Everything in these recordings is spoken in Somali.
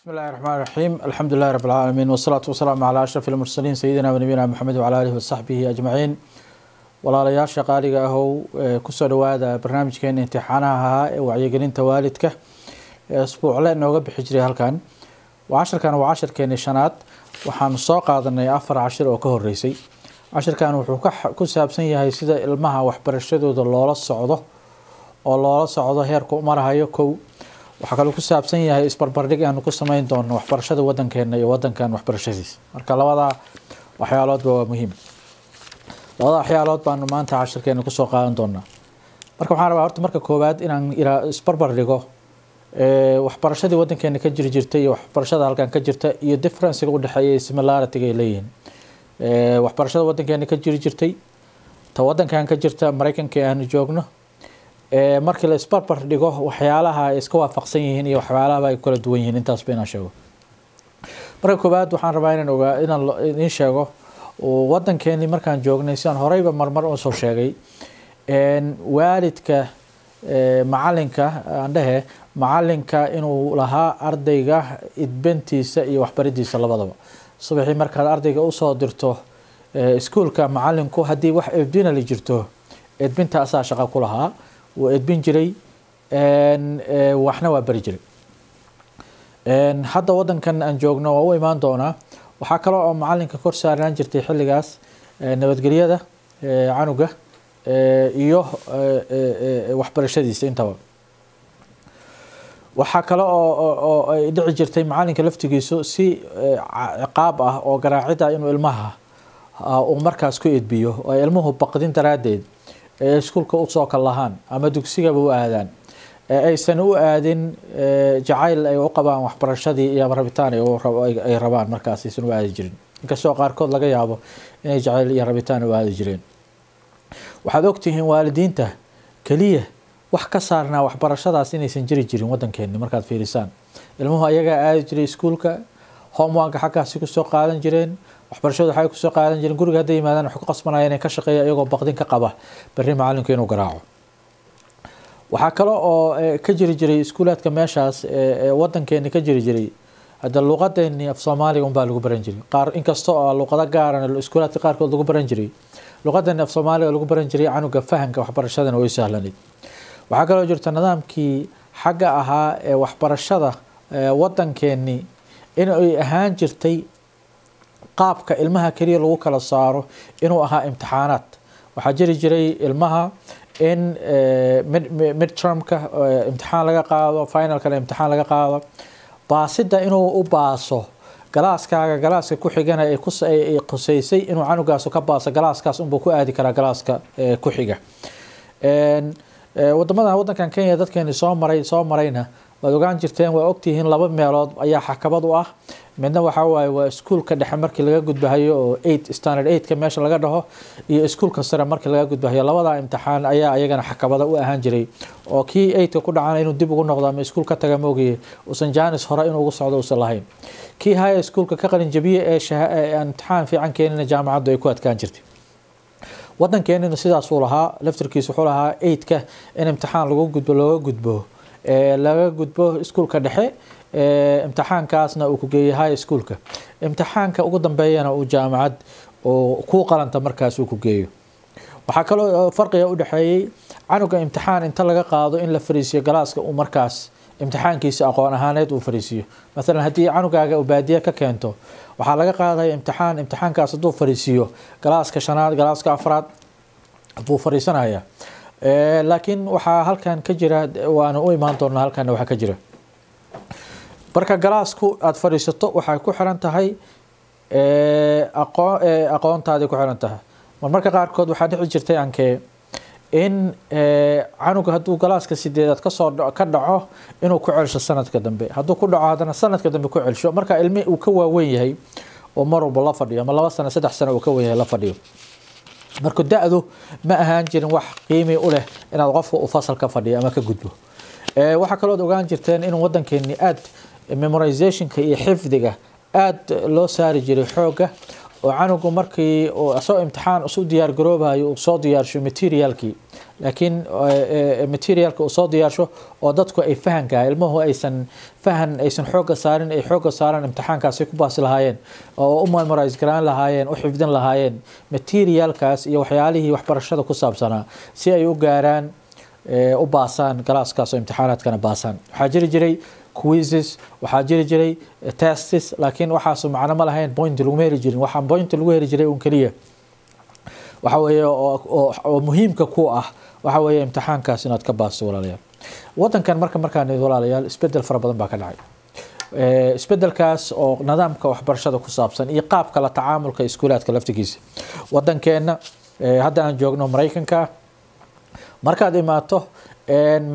بسم الله الرحمن الرحيم الحمد لله رب العالمين والصلاة والسلام على أشرف المرسلين سيدنا ونبينا محمد وعلى آله وصحبه أجمعين walaalayaasha qaaliga ah oo ku soo dhawaada barnaamijkeena imtixaanaha ee wacyigelinta waalidka isbuucle nooga bixi jiray halkan casharkan waa casharkeena shanaad waxaan soo qaadanay 4 cashir oo ka horeysay casharkan wuxuu ku saabsan yahay sida ilmaha waxbarashadooda loola socdo heerka uu marayo kow waxa kale ku saabsan yahay isbarbardhig aan ku sameyn doono waxbarashada wadankeena iyo wadankan waxbarashadiisa marka labada waxyaalood waa muhiim labada waxyaalood baan maanta casharkeena ku soo qaadan doonaa marka waxaan rabaa horta marka koowaad inaan isbarbardhigo waxbarashadii wadankeena ka jirtay iyo waxbarashada halkan ka jirta iyo difference-ga u dhaxeeya similarity ay leeyihiin waxbarashada wadankeena ka jirtay ta wadankan ka jirta Mareykanka aan joogno markii la isbarbardhigo waxyaalaha ay iska waafaqsan yihiin iyo waxyaalaha ay kala duwan yihiin intaas baan sheego marka koowaad waxaan rabaa inaan idin sheego wadankeeni markaan joognay si aan horeyba marmar oo soo sheegay waalidka macalinka inuu lahaa ardayga idbintiisa iyo waxbaridiisa labadaba subaxii markaad ardayga u soo dirto iskuulka macalinku hadii wax edbina la jirto edbinta asaa shaqo ku lahaa oo edbin jiray waxna waa bari jiray hadda wadankan aan joogno waa u imaan doonaa waxaa kale oo macalinka kor saarnaan jirtay xilligaas nabadgelyada canuga iyo waxbarashadiisa intaba waxaa kale oo ay dhici jirtay macalinka laftigiisu si ciqaab ah oo garaacida inuu ilmaha uu markaas ku edbiyo oo ilmuhu baqdin daraadeed iskuulka u soo kalahaan ama dugsiga u aadaan aysan u aadin jacayl ay u qabaan waxbarashadii iyo rabitaan ay rabaan markaas aysan u aadi jirin inkastoo qaarkood laga yaabo inay jacayl iyo rabitaan u aadi jireen waxaad ogtihiin waalidiinta kaliya wax ka saarnaa waxbarashadaas inaysan jiri jirin wadankeena markaad fiirisaan ilmuhu ayaga aadi jiray iskuulka homework xaqaasi ku soo qaadan jireen waxbarashada waxay ku soo qaadan jireen guriga haday yimaadaan wax ku qasbanayeen inay ka shaqeeyaan iyagoo baqdin ka qaba bari macalinku inuu garaaco waxaa kale oo ka jiri jiray iskuulaadka meeshaas wadankeena ka jiri jiray hada luqadeeni af Soomaaliga baa lagu baran jiray qaar inkastoo luqada gaar ah iskuulaadka qaarkood lagu baran jiray luqadeeni af Soomaaliga lagu baran jiray canuga fahanka waxbarashadana way sahlaneed waxaa kale oo jirta nidaamkii xagga ahaa ee waxbarashada wadankeeni in ay ahaan jirtay qaabka ilmaha kaliya lagu kala saaro inuu ahaa imtixaanaad waxaa jiri jiray ilmaha in midtermka imtixaan laga qaado finalka imtixaan laga qaado baasida inuu u baaso galaaska ku xigana ay qusaysay inuu canugaas ka baaso galaaskaas buu ku aadi karaa galaaska ku xiga wadankan Kenya dadkeena soo marayna waad ogaan jirteen waa ogtihiin laba meelood ayaa xakabad u ah midna waxa waaye waa iskuulka dhexe markii laga gudbahayo oo 8 standard 8 ka meesha laga dhaho iyo iskuulka sare markii laga gudbahayo labada imtixaan ayaa ayagana xakabada u ahaan jiray oo kii 8 ku dhacana inuu dib ugu noqdo ama iskuulka taga moogiye usan jaanis hore inuu ugu socdo usan lahayn kii high schoolka ka qalin jabiye ee imtixaan fiican keenina jaamacaddu ay ku adkaan jirtay wadankeena sidaas uu lahaa laftirkiisu wuxuu lahaa 8 ka in imtixaan laga gudbo iskuulka dhexe imtixaankaasna uu ku geeyay high schoolka imtixaanka ugu dambeeyana uu jaamacad oo ku qalanta markaas uu ku geeyo waxa kale oo farqiga u dhaxeeyay canuga imtixaan inta laga qaado in la fariisiyo galaaska uu markaas imtixaankiisa aqoon ahaaneed uu fariisiyo mesela hadii canugaaga uu baadiye ka keento waxa laga qaaday imtixaankaas haduu fariisiyo galaaska shanaad galaaska afraad buu fariisanaya laakiin waxa halkan ka jira waana u imaan doonaa halkan waxa ka jira marka galaasku aad fariisato waxay ku xiran tahay aqoontaada ku xiran tahay marka qaarkood waxa dhici jirtay aankee in canuga haduu galaaska 8aad ka dhaco inuu ku celsho sanadka dambe haduu ku dhaco hadana sanadka dambe ku celsho marka ilmi uu ka waaweyn yahay oo marwalba la fadhiyo ama 2 sano 3 sano uu ka weyn yahay la fadhiyo marka daadu ma ahaan jirin wax qiimi u leh inaad qofka u fasalka fadhiyo ama ka gudbo waxa kale oo ogaan jirteen in wadankeeni aad memorizationka iyo xifdiga aad loo saari jiray xooga oo canugu markii oo asoo imtixaan usoo diyaar garoobayo soo diyaarsho materialkii laakiin materialka uu soo diyaarsho oo dadku ay fahanka ilmuhu aysan xooga saarin ay xooga saaran imtixaankaasi ku baasi lahaayeen oo u memorize garan lahaayeen u xifdin lahaayeen materialkaas iyo waxyaalihii waxbarashada ku saabsanaa si ay u gaaraan u baasaan galaaskaas oo imtixaanaadkana baasaan waxaa jiri jiray quizzes waxaa jiri jiray tests laakiin waxaas macno ma lahayn point lagu heli jirin waxaan point lagu heli jiray un kaliya waxa weeye oo muhiimka ku ah waxa weeye imtixaankaas inaad ka baasto walaalayaal wadankan markaan walaalayaal isbedel fara badan baa ka dhacay isbedelkaas oo nidaamka waxbarashada ku saabsan iyo qaabka la tacaamulka iskuulaadka laftigiisa wadankeena hadda aan joogno Mareykanka markaad imaato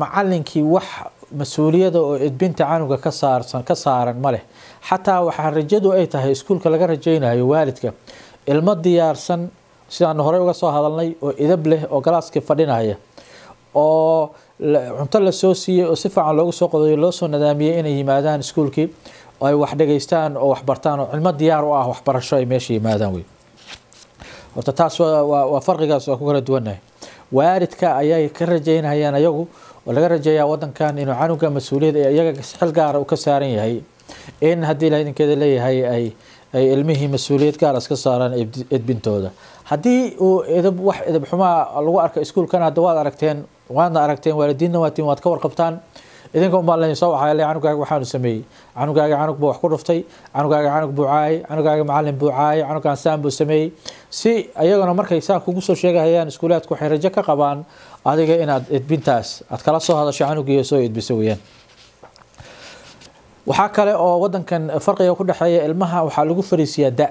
macallinkii wax mas'uuliyada oo edbinta canuga ka saaran ma leh xataa waxa rajadu ay tahay iskuulka laga rajaynayo waalidka ilmo diyaarsan sidaan hore uga soo hadalnay oo idab leh oo galaaska fadhinaya oo cunto la soo siiyay oo si fiican loogu soo qodayo loo soo nadaamiyay inay yimaadaan iskuulkii oo ay wax dhageystaan oo wax bartaan oo cilmo diyaar u ah waxbarasho ay meesha yimaadaan way horta taas waa farqigaas oo ku kala duwanahay waalidka ayay ka rajaynayaan ayagu oo laga rajeeyaa wadankan inuu canuga mas'uuliyad iyaga xil gaar ah u ka saaran yahay in haddii la idinkeeda leeyahay ay ilmihii mas'uuliyad gaar iska saaraan edbintooda haddii uu wax edab xumaa lagu arko iskuulkan hadda waadna aragteen waalidiinna waad ka warqabtaan idinka uma leen soo waxay leeyahay canugaaga waxaanu sameeyay canugaaga canug buu wax ku dhuftay canugaaga canug buu caayay canugaaga macallin buu caayay canugaan saan buu sameeyay si ayagana markay saa kugu soo sheegayaan iskuulaadku waxay rajo ka qabaan adiga inaad edbintaas aad kala soo hadasho canugiyo soo edbiso weeyaan waxa kale oo wadankan farqiga ku dhaxeeya ilmaha waxa lagu fariisiyaa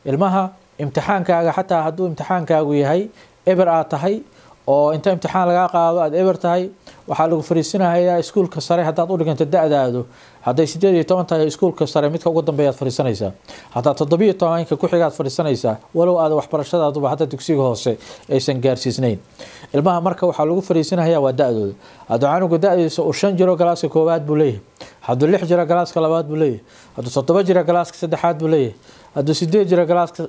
ilmaha imtixaankaaga xataa hadduu imtixaankaagu yahay eber aad tahay oo inta imtixaan laga qaado aad eber tahay waxaa lagu fariisinayaa iskuulka sare haddaad u dhiganta da'daadu hadday 18 tahay iskuulka sare midka ugu dambeeya aad fariisanaysaa haddaad 17 ku xigaad fariisanaysaa walow aad waxbarashadaadu hadda dugsiga hoose aysan gaarsiisnayn ilmaha marka waxaa lagu fariisinayaa waa da'dooda hadduu canuga da'diisa uu 5 jiro galaaska koowaad buu leeyahay hadduu 6 jiro galaaska labaad buu leeyahay hadduu 7 jiro galaaska saddexaad buu leeyahay hadduu 8 jiro galaaska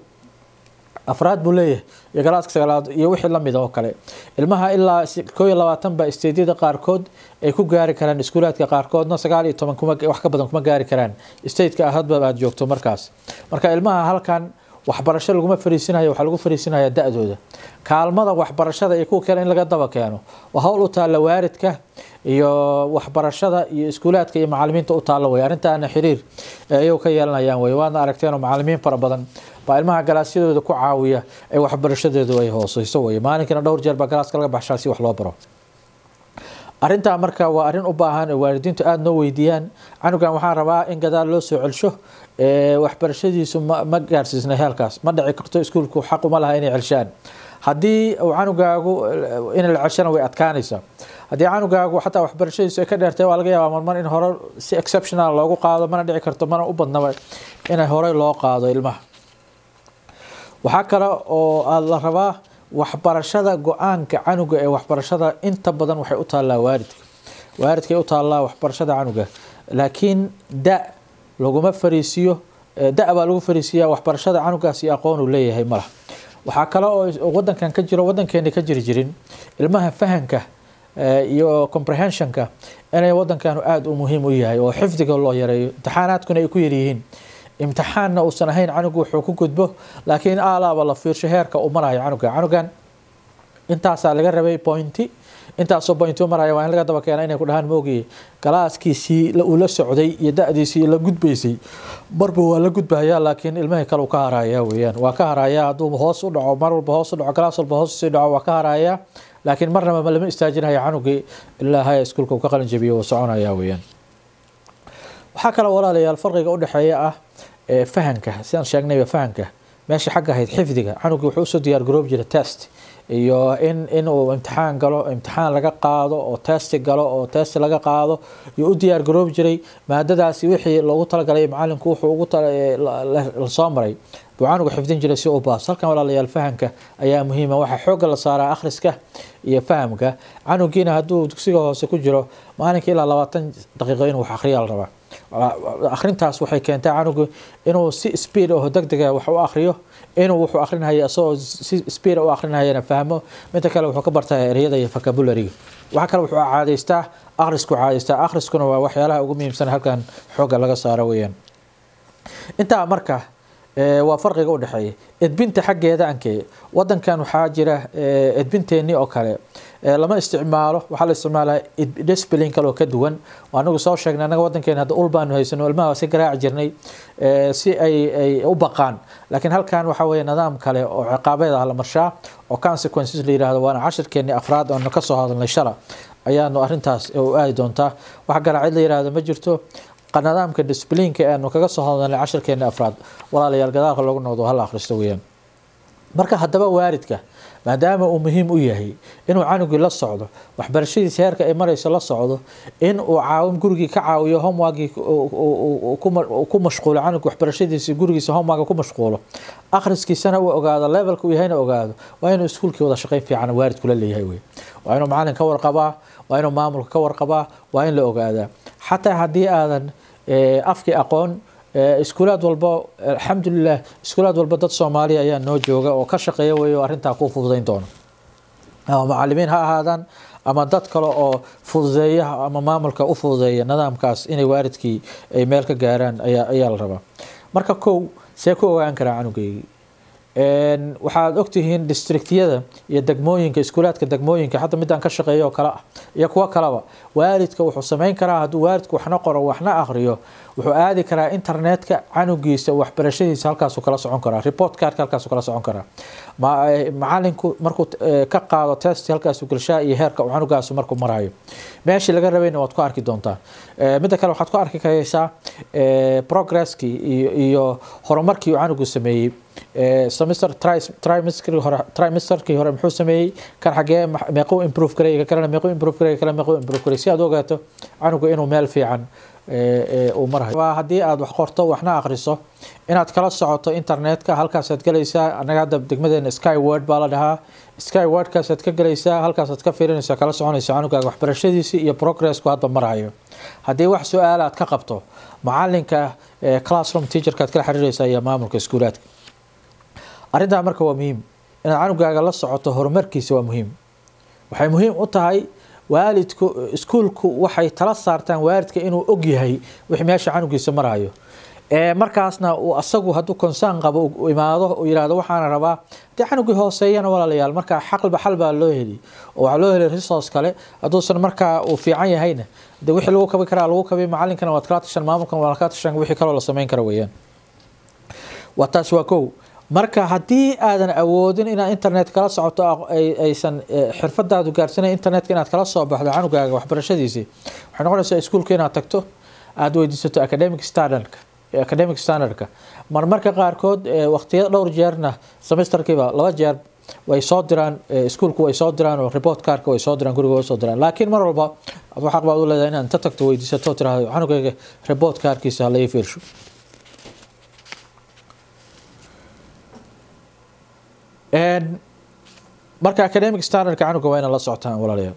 afraad buu leeyahay iyo galaaska sagaalaad iyo wixii la mid ah oo kale ilmaha ilaa 21 ba isteediyada qaarkood ay ku gaari karaan iskuulaadka qaarkoodna 19 kuma wax ka badan kuma gaari karaan isteedka ahadba aad joogto marka ilmaha halkan waxbarasho laguma fariisinayo waxa lagu fariisinayaa da'dooda kaalmada waxbarashada ee ku kale in laga daba keeno waa hawl u taala waalidka iyo waxbarashada iyo iskuulaadka iyo macallimiinta u taala way arintaana xiriir ay ka yeelanayaan way waana aragteen macallimiin fara badan baa ilmaha galaasyadooda ku caawiya ay waxbarashadeedu ay hooseyso way maalinkana dhowr jeer baa galaaska laga baxshaa si wax loo baro arinta marka waa arin u baahan waalidiintu aad noo weydiiyaan canugan waxaan rabaa in gadaal loo soo celsho waxbarashadiisu ma gaarsiisna halkaas ma dhici karto iskuulku xaq uma laha inay celshaan haddii uu canugaagu in la celshana way adkaanaysaa haddii canugaagu xataa waxbarashadiisu ay ka dheertay waa laga yaabaa mar in hore si exceptional loogu qaado mana dhici karto mana u badnaba in hore loo qaado ilmaha waxa kale oo la rabaa waxbarashada go'aanka canuga ee waxbarashada inta badan waxay u taalaa waalidka u taalaa waxbarashada canuga laakiin laguma fariisiyo baa lagu fariisiyaa waxbarashada canugaas iyo aqoon uu leeyahay malaha waxa kale oo wadankan ka jiro wadankeena ka jiri jirin ilmaha fahanka iyo comprehensionka inay wadankan aad u muhiim u yahay oo xifdiga loo yareeyo imtixaanaadkuna ay ku yaryihiin imtixaanna uusan ahayn canugu wuxuu ku gudbo laakiin aalaaba la fiirsho heerka uu marayo canugan intaasaa laga rabay pointi intaasoo pointi maraya waa in laga daba keena inay ku dhahaan moogiye galaaskiisii uu la socday iyo da'diisii la gudbaysay marba waa la gudbayaa laakiin ilmaha kale uu ka harayaa weeyaan waa ka harayaa hadduu hoos u dhaco mar walba hoos u dhaco galaas walba hoos usii dhaco waa ka harayaa laakiin marnaba lama istaajinayo canugii ilaa haya iskuulka uu ka qalin jabiyo uu soconayaa weeyaan waxaa kale walaalayaal farqiga u dhaxeeya ah fahanka sidaan sheegnay fahanka meesha xagga ahayd xifdiga canugu wuxuu soo diyaar garoob jiray test iyo in uu imtixaan galo imtixaan laga qaado oo test galo oo test laga qaado iyo u diyaar garoob jiray maadadaasi wixii loogu talagalay macallinku wuxuu ugu la soo maray buu canugu xifdin jiray si uu baas halkan walaalayaal fahanka ayaa muhiim ah waxa xoog la saaraa akhriska iyo fahamka canugiina hadduu dugsiga hoose ku jiro maalinkii ilaa 20 daqiiqo inuu wax akhriyo la rabaa akhrintaas waxay keentay canugu inuu si speed oo degdeg ah wax u akhriyo inuu wuxuu akhrinayo asoo si speed u akhrinayana fahmo midda kale wuxuu ka bartaa ereyada iyo vocabulary waxa kale wuxuu caadaystaa akhriskuna waa waxyaalaha ugu muhiimsan halkan xooga laga saaro weeyaan inta marka waa farqiga u dhaxeeya edbinta xaggeeda ankee wadankan waxaa jira edbinteeni oo kale lama isticmaalo waxa la isticmaalaa discipline kale oo ka duwan anagu soo sheegnay anaga wadankeena hadda ul baanu haysano ilmaha si garaac jirnay si ay u baqaan laakiin halkan waxa weeye nidaam kale oo ciqaabeed ah la marshaa oo consequences la yiraahdo waana cashirkeeni afraad oo ka soo hadalnay shala ayaanu arintaas u aadi doontaa wax garaacid la yiraahdo ma jirto nidaamka disciplineka aanu kaga soo hadalnay cashirkeeni afraad walaalayaal gadaalka loogu noqdo hal akhristo weeyaan marka haddaba waalidka maadaama uu muhiim u yahay inuu canugii la socdo waxbarashadiisa heerka ay marayso la socdo in uu caawin gurigii ka caawiyo homeworkii ku mashquulo canug waxbarashadiisa gurigiisa homework ku mashquulo akhriskiisana uu ogaado levelka uu yahayna ogaado waa inuu iskuulkii wada shaqayn fiican waalidku la leeyahay wey waa inuu macalin ka warqabaa waa inuu maamulka ka warqabaa waa in la ogaadaa xataa haddii aadan afkii aqoon iskuulaad walba alxamdulilah iskuulaad walba dad Soomaali ayaa noo jooga oo ka shaqeeya way arinta ku fududeyn doona ama macallimiin ha ahaadaan ama dad kale oo fududeeya ama maamulka u fududeeya nidaamkaas inay waalidkii ay meel ka gaaraan ayaa la rabaa marka see ku ogaan karaa canugayga waxaad ogtihiin districtyada iyo degmooyinka iskuulaadka degmooyinka hadda midaan ka shaqeeyo oo kala ah iyo kuwa kalaba waalidka wuxuu sameyn karaa hadduu waalidku waxna qoro waxna akhriyo wuxuu aadi karaa internetka canugiisa waxbarashadiisa halkaas kala socon karaa report card halkaas kala socon karaa macalinku markuu ka qaado test halkaas galshaa iyo heerka canugaas markuu marayo meeshii laga rabayna waad ku arki doontaa midda kale waxaad ku arki karaysaa progresskii iyo horumarkii canugu sameeyay trimesterkii hore muxuu sameeyay kan xagee meequu improve gareeyay kalena meequu improve gareeyay kala meequu improve gareeyay si aad ogaato canugu inuu meel fiican uu marayo waa haddii aad wax qorto waxna akhriso inaad kala socoto internetka halkaas aad galaysaa anaga hadda degmadeena Skyward baa la dhahaa Skywardkaas aad ka galaysaa halkaas aad ka fiirinaysaa kala soconaysaa canugaaga waxbarashadiisa iyo progressku hadba marayo haddii wax su'aal aad ka qabto macalinka classroom teacherka aad kala xiriiraysaa iyo maamulka iskuulaadka arrintaa marka waa muhiim inaad canugaaga la socoto horumarkiisa waa muhiim waxay muhiim u tahay waalidku iskuulku waxay tala saartaan waalidka inuu og yahay wixii meesha canugiisa marayo markaasna uu asagu hadduu concern qabo u imaado uu yiraahdo waxaan rabaa dee canugii hooseeyana walaalayaal marka xal baa loo heli oo waxa loo heli resource kale hadduusan markaa uu fiican yahayna dee wixii lagu kabi karaa lagu kabi macalinkana waad kala tashan maamulkan waa kala tashan wixii kale la sameyn karo weeyaan waa taas waa kow marka haddii aadan awoodin inaad internet kala socoto aysan xirfadaadu gaarsanay internetka inaad kala soo baxdo canugaaga waxbarashadiisii waxay noqonaysaa iskuulka inaad tagto aad weydiisato academic standardka marmarka qaarkood waqtiyo dhowr jeerna semesterkiiba 2 jeer way soo diraan iskuulku way soo diraan oo report cardka way soo diraan guriga way soo diraan laakiin mar walba waxa xaq baad u leedahay inaad tagto weydiisato tiraahdo canugaaga report cardkiisa la fiirsho marka academic standardka canuga waa inaad la socotaan walaalayaal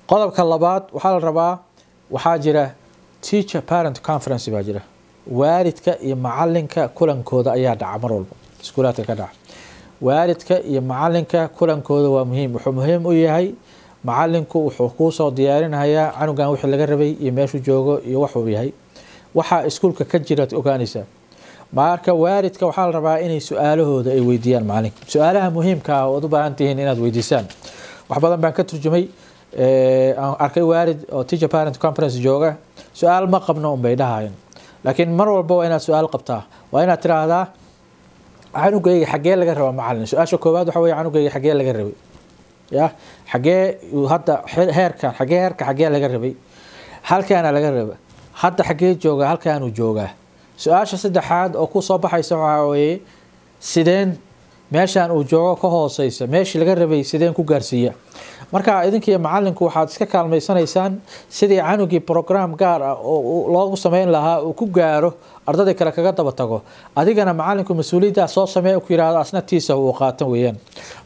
qodobka labaad waxaa la rabaa waxaa jira teacher parent conference baa jira waalidka iyo macalinka kulankooda ayaa dhaca mar walba iskuulaadka ka dhaca waalidka iyo macalinka kulankooda waa muhiim wuxuu muhiim u yahay macalinku wuxuu kuu soo diyaarinayaa canugan wixii laga rabay iyo meeshuu joogo iyo waxuu yahay waxa iskuulka ka jira ogaanaysaa marka waalidka waxaa la rabaa inay su'aalahooda ay weydiiyaan macalinka su'aalaha muhiimka ah oo u baahan tihiin inaad weydiisaan wax badan baan ka turjumay arkay waalid oo teacher parent conference jooga su'aal ma qabno bay dhahayeen laakiin mar walba waa inaad su'aal qabtaa waa inaad tiraahdaa canugayga xagee laga rabaa macalin su'aasha koowaad waxa weeye canugayga xagee laga rabay ya xagee hadda heerka xagee laga rabay halkaana laga rabay hadda xagee jooga halkaanu joogaa su-aasha saddexaad oo ku soo baxaysa waxa weeye sideen meeshaan uu joogo ka hooseysa meeshii laga rabay sideen ku gaarsiiya marka idinkiiyo macalinku waxaad iska kaalmaysanaysaan sidii canugii program gaar ah oo loogu sameyn lahaa uu ku gaaro ardayda kale kaga daba tago adigana macalinku mas'uuliyadda soo sameeyo ku yiraahdo asnatiisa uu qaatan weeyaan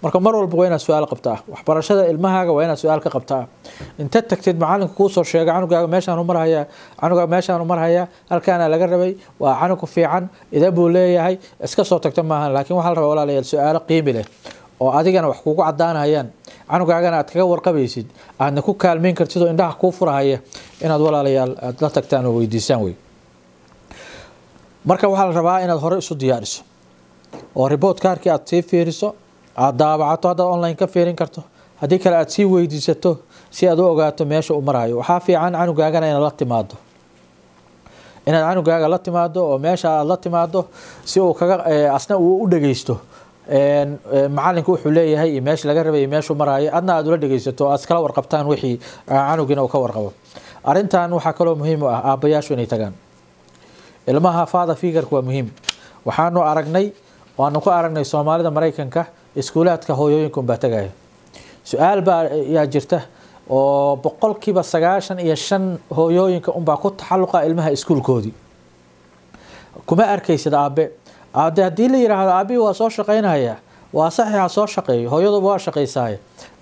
marka mar walba waa inaad su'aal qabtaa waxbarashada ilmahaaga waa inaad su'aal ka qabtaa inta tagtid macalinku kuu soo sheegay canugaaga meeshaan u maraya canuga meeshaan u maraya halkaana laga rabay waa canug fiican ida buu leeyahay iska soo tagta maaha laakiin waxa la rabaa walaalayaal su'aalo qiimo leh oo adigana wax kugu cadaanayaan canugaagana aad kaga warqabaysid aadna ku kaalmeyn kartid oo indhaha kuu furahaya inaad walaalayaal aad la tagtaan oo weydiisaan way marka waxa la rabaa inaad hore isu diyaariso oo report cardki aad sii fiiriso aad daabacato hadda online ka fiirin karto haddii kale aad sii weydiisato si aad u ogaato meesha uu marayo waxaa fiican canugaagana inaad la timaado inaad canugaaga la timaado oo meesha aad la timaado si uu kaga asna uu u dhageysto macalinku wuxuu leeyahay iyo meesha laga rabay meesha marayo adna aad ula dhageysato aad kala warqabtaan wixii canugina uu ka warqabo arintan waxa kale oo muhiim ah aabayaashu inay tagaan ilmaha father figure waa muhiim waxaanu aragnay ku aragnay Soomaalida Mareykanka iskuulaadka hooyooyinku baa tagay su'aal baa yaa jirta oo boqolkiiba 95 hooyooyinka baa ku taxalluqa ilmaha iskuulkoodii kuma arkaysid aabe hadii la yiraahdo aabi waa soo shaqeynaya waa saxiixa soo shaqeeyo hooyadu waa shaqeysay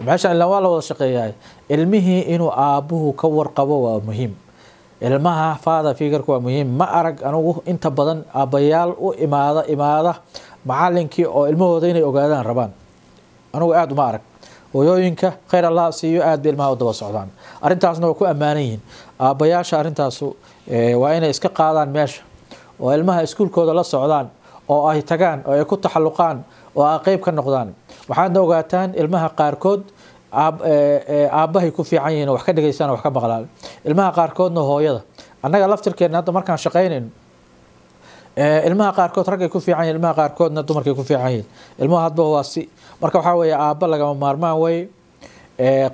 meesha ilaa waa la wada shaqeeyay ilmihii inuu aabuhu ka warqabo waa muhiim ilmaha father figure waa muhiim ma arag anigu inta badan aabayaal u imaada macallinkii oo ilmahooda inay ogaadaan rabaan anigu aad uma arag hooyooyinka khayr Allah siiyo aad ilmaha u daba socdaan arintaasna waa ku amaanan yihiin aabayaasha arintaas waa inay iska qaadaan meesha oo ilmaha iskuulkooda la socdaan oo ay tagaan oo ay ku taxalluqaan oo ay qayb ka noqdaan waxaadna ogaataan ilmaha qaarkood aabahay ku fiican yihiin wax ka dhageysana wax ka maqlaan ilmaha qaarkoodna hooyada annaga laftirkeena hadda markaan shaqeynayno ilmaha qaarkood rag ay ku fiican yihiin ilmaha qaarkoodna dumarkay ku fiican yihiin ilmaha hadba waa si marka waxa weeye aaba laga maarmaan way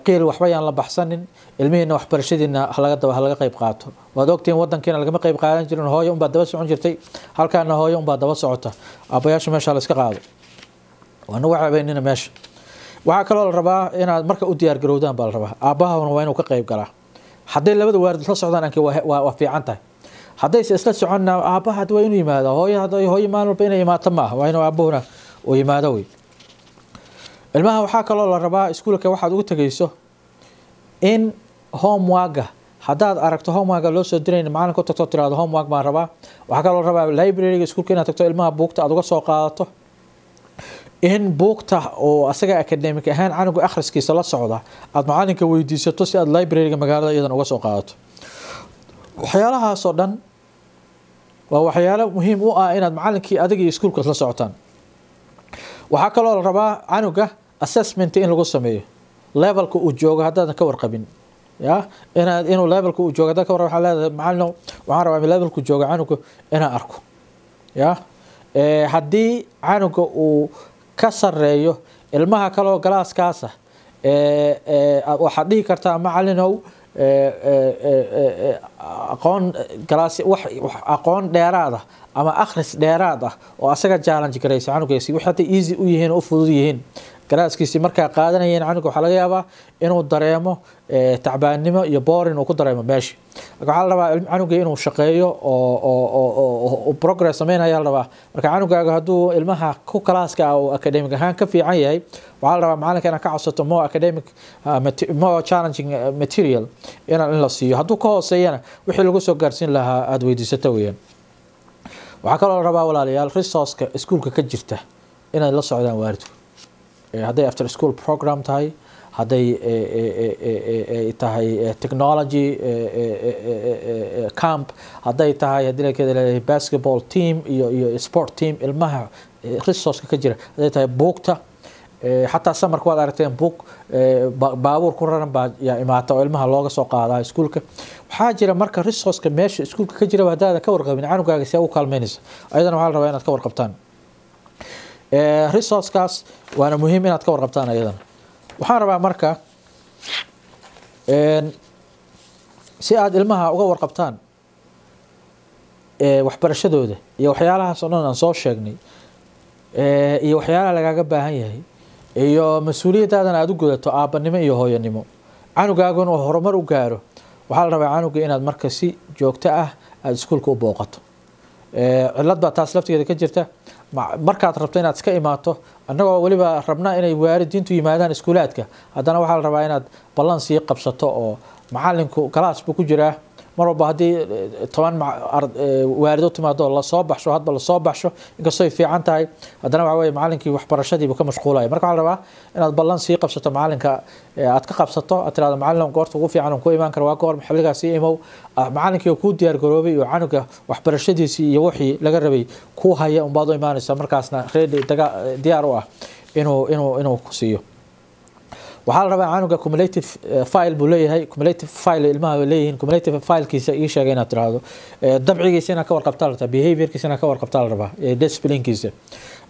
qiil waxba yaan la baxsanin ilmihiina waxbarashadiina laga qayb qaato waad ogtiin wadankeena laga qayb qaadan jirin hooyo baa daba socon jirtay halkaana hooyo baa daba socota aabayaasha meesha la iska qaado wana waxa weynina meesha waxa kale oo la rabaa inaad marka u diyaar garowdaan baa la rabaa aabahana waa inuu ka qayb galaa haday labada waalid la socdaan anki waa fiican tahay haday isla soconna aabaha waa inuu yimaado hooyo maalin walba inay imaato ma waa inuu aabahuna uu yimaado way ilmaha waxa kale oo la rabaa iskuulka waxaad ugu tagayso in homework hadaad aragto homework loo soo dirayna macalinku tagto tiraado homework baan rabaa waxa kale oo la rabaa library iskuulka inaad tagto ilmaha buugta aad uga soo qaadato in buugta oo asaga academic ahaan canuga akhriskiisa la socda aad macalinka weydiisato si aad library-ga magaalada iyadan uga soo qaadato waxyaalahaas oo dhan waa waxyaalo muhiim u ah inaad macalinkii adiga iyo iskuulka la socotaan waxa kale oo la rabaa canuga assessment in lagu sameeyo levelka uu joogo hadaan ka warqabin inuu levelka uu joogo dadka waxa leedahay macalin waxaan rabaa levelku joogo canuga inaan arko haddii canuga uu ka sareeyo ilmaha kale oo galaaskaasa waxaad dhihi kartaa macalinow aqoon dheeraad ah ama akhris dheeraad ah oo asaga challenge garaysa canugaasi waxa easy u yihiin oo fudud yihiin galaaskiisi markaa qaadanayeen canuga waxa laga yaabaa inuu dareemo tacbaannimo iyo boring uu ku dareemo meesha waxa la rabaa canuga inuu shaqeeyo oo progress sameeynaya la rabaa marka canugaaga haduu ilmaha ku kalaaska oo academic ahaan ka fiican yahay waxa la rabaa macalinka inuu ka codsato more academic more challenging material in la siiyo haduu ka hooseeyana wixii lagu soo gaarsiin lahaa aad weydiisato weeyaan waxa kale oo la rabaa walaalayaal resource-ka iskuulka ka jirta inay la socdaan waalidku haday after school program tahay haday tahay technology camp haday tahay hadii la keenay basketball team iyo sport team ilmaha resource ka jira haday tahay buugta حتى سمر كواد أرتين بوك بابور كوران با يا إماتا علمها لوجا سوق على سكولك حاجة مركز ريسوس كماش سكولك كجرا وهذا كور قبل عنو جالس يسوي كالمينز أيضا وعلى روايات كور قبطان ريسوس كاس وأنا مهم إن أتكور قبطان أيضا وحارب مركز سياد علمها وجور قبطان وحبرشدو ده يو حيالها صنعنا نصوص شجني iyo waxyaalaha lagaga baahan yahay iyo mas-uuliyadaadana aad u gudato aabanimo iyo hooyanimo canugaaguna oo horumar u gaaro waxaa la rabaa canuga inaad marka si joogto ah aad iskuulka u booqato cilad baa taas laftigeeda ka jirta markaad rabto inaad iska imaato annagoo weliba rabna inay waalidiintu yimaadaan iskuulaadka haddana waxaa la rabaa inaad ballan sii qabsato oo macalinku galaas buu ku jiraa mar walba haddii 10 waalido timaado lasoo baxsho hadba lasoo baxsho inkastoo ay fiican tahay haddana waxa weeye macalinkii waxbarashadiiba ka mashquulaya marka waxaa la rabaa inaad ballan sii qabsato macalinka aad ka qabsato aad tiraahdo macalin goorta ugu fiican ku imaan kara waa goor xilligaasi imow macalinkii oo ku diyaar garoobay iyo canuga waxbarashadiisii iyo wixii laga rabay ku haya unbaad u imaanaysa markaasna ready diyaar u ah inuu ku siiyo waxaa la rabaa canuga cumulative file buu leeyahay cumulative file ilmaha way leeyihiin cumulative filekiisa ii sheegay inaad tiraahdo dabcigiisa inaad ka warqabtaa la rabaa behaviorkiisa inaad ka warqabtaa la rabaa disciplinekiisa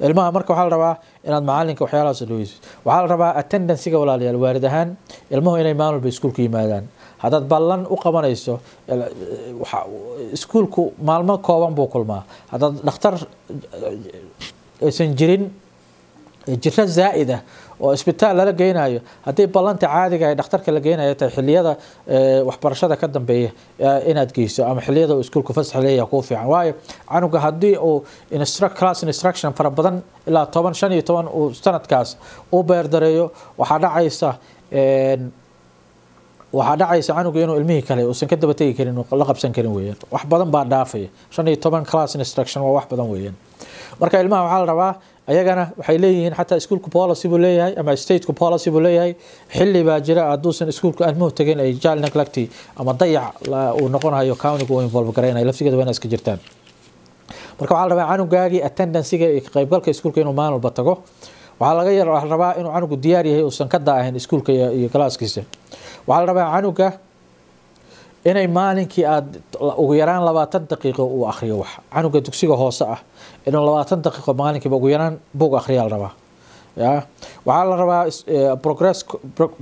ilmaha marka waxaa la rabaa inaad macalinka waxyaalahaas dhaweyso waxaa la rabaa attendancega walaalayaal waalid ahaan ilmuhu inay maalin walba iskuulka yimaadaan haddaad ballan u qabanayso iskuulku maalmo kooban buu kulmaa haddaad dhakhtar aysan jirin jiro zaa'id ah oo isbitaal lala geynayo haddii ballanta caadiga ay dhakhtarka la geynayo tahay xilliyada waxbarashada ka dambeeya inaad geyso ama xilliyada uu iskuulku fasax leeyahay kuu fiican waayo canuga haddii uu class instruction fara badan ilaa 15 uu sanadkaas u beerdareeyo waxaa dhacaysa canuga inuu ilmihii kale uusan ka daba tegi karin la qabsan karin weeyaan wax badan baa dhaafaya 15 class instruction waa wax badan weeyaan marka ilmaha waxaa la rabaa ayagana waxay leeyihiin xataa iskuulku policy buu leeyahay ama stateku policy buu leeyahay xilli baa jira hadduusan iskuulku ilmuhu tagin ay child neglect ama dayac uu noqonayo county uu involve gareynayo laftigeeda waa inay iska jirtaan marka waxaa la rabaa canugaagii attendancega iyo qaybgalka iskuulka inuu maalin walba tago waxaa la rabaa inuu canugu diyaar yahay uusan ka daahin iskuulka iyo galaaskiisa waxaa la rabaa canuga inay maalinkii aad ugu yaraan 20 daqiiqo uu akhriyo wax canuga dugsiga hoose ah inuu 20 daqiiqo maalinkiiba ugu yaraan buug akhriya la rabaa waxaa la rabaa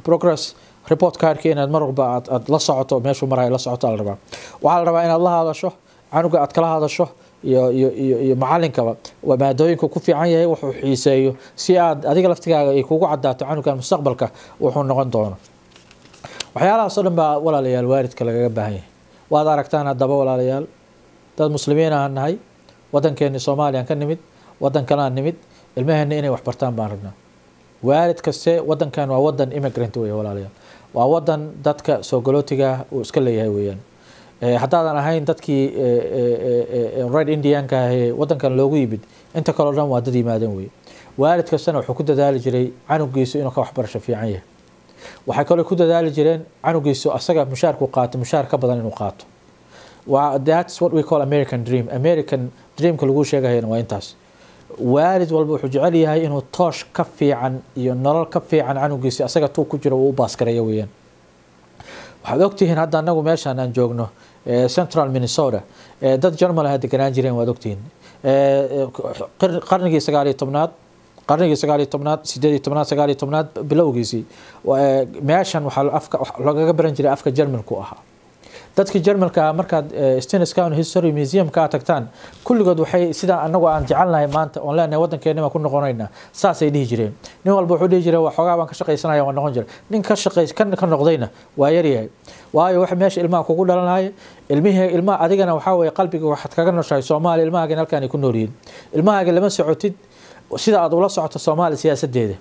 progress report cardka inaad mar walba aad la socoto meeshuu marayo la socoto la rabaa waxaa la rabaa inaad la hadasho canuga aad kala hadasho iyo macalinkaba maadooyinku ku fiican yahay wuxuu xiiseeyo si aad adiga laftigaaga ay kugu cadaato canuga mustaqbalka wuxuu noqon doono waxyaalahaas oo dhan baa walaalayaal waalidka lagaga baahan yahay waad aragtaan haddaba walaalayaal dad muslimiin aan nahay waddankeeni Soomaaliya ka nimid waddan kale aan nimid ilmaheena inay wax bartaan baan rabnaa waalid kaste waddankan waa waddan immigrant weeye walaalayaal waa waddan dadka soo galootiga uu iska leeyahay weeyaan haddaadan ahayn dadkii red indianka ah waddankan loogu yimid inta kale oo dhan waa dad yimaadeen weeye waalid kastana wuxuu ku dadaali jiray canugiisu inuu ka waxbarasho fiican yahay waxay kale ku dadaali jireen canugiisu asaga mushaarku qaato mushaar ka badan inuu qaato that's what we call American dreamka lagu sheegayna waa intaas waalid walba wuxuu jecel yahay inuu toosh ka fiican iyo nolol ka fiican canugiisa asaga tuu ku jiro uu baaskareeyo weeyaan waxaad ogtihiin hadda anagu meeshaan aan joogno Central Minnesota dad German ah deganaan jireen waad ogtihiin qarnigii 19aad qarnigii 18 bilowgiisii meeshan waxa looga baran jiray afka Germanku ahaa dadkii Germanka markaad Steenskown History Museum ka tagtaan kulligood waxay sida anagu aan jecelnahay maanta oo leenahay waddankeena ku noqonaynaa saasay dhihi jireen nin walba wuxuu dhihi jiray waxoogaa baan ka shaqaysanaya waan noqon jiray nin ka ka noqdayna waa yar yahay waayo waxa meesha ilmaha kugu dhalanaya ilmaha adigana waxa way qalbiga waxaad kaga noshahay Soomaali ilmaha halkaan ay ku nool yihiin ilmaha lama socotid sida aad ula socoto Soomaali siyaasadeeda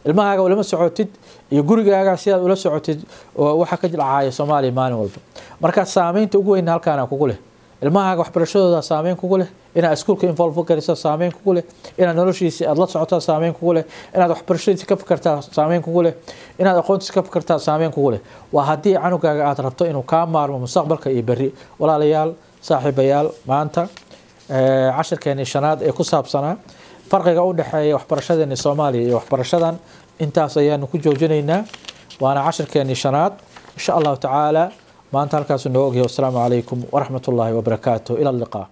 ilmahaaga ulama socotid iyo gurigaaga si aad ula socotid oo waxa ka dhacaya Soomaaliya maalin walba marka saameynta ugu weyn halkaan kugu leh ilmahaaga waxbarashadooda saameyn kugu leh inaad iskuulka involve garayso saameyn kugu leh inaad noloshiisa aad la socoto saameyn kugu leh inaad waxbarashadiisa ka fikirtaa saameyn kugu leh inaad aqoontiisa ka fikirtaa saameyn kugu leh waa haddii canugaaga aad rabto inuu ka maarmo mustaqbalka iyo berri walaalayaal saaxiibayaal maanta casharkeeni shanaad ee ku saabsanaa farqiga u dhaxeeya waxbarashadeena Soomaaliya iyo waxbarashadan intaas ayaanu ku joojinaynaa waana casharkeeni shanaad insha Allah taala maanta halkaas noo ogyahay. Assalaamu calaykum wa rahmatullaahi wa barakaatuh. Ila liqaa.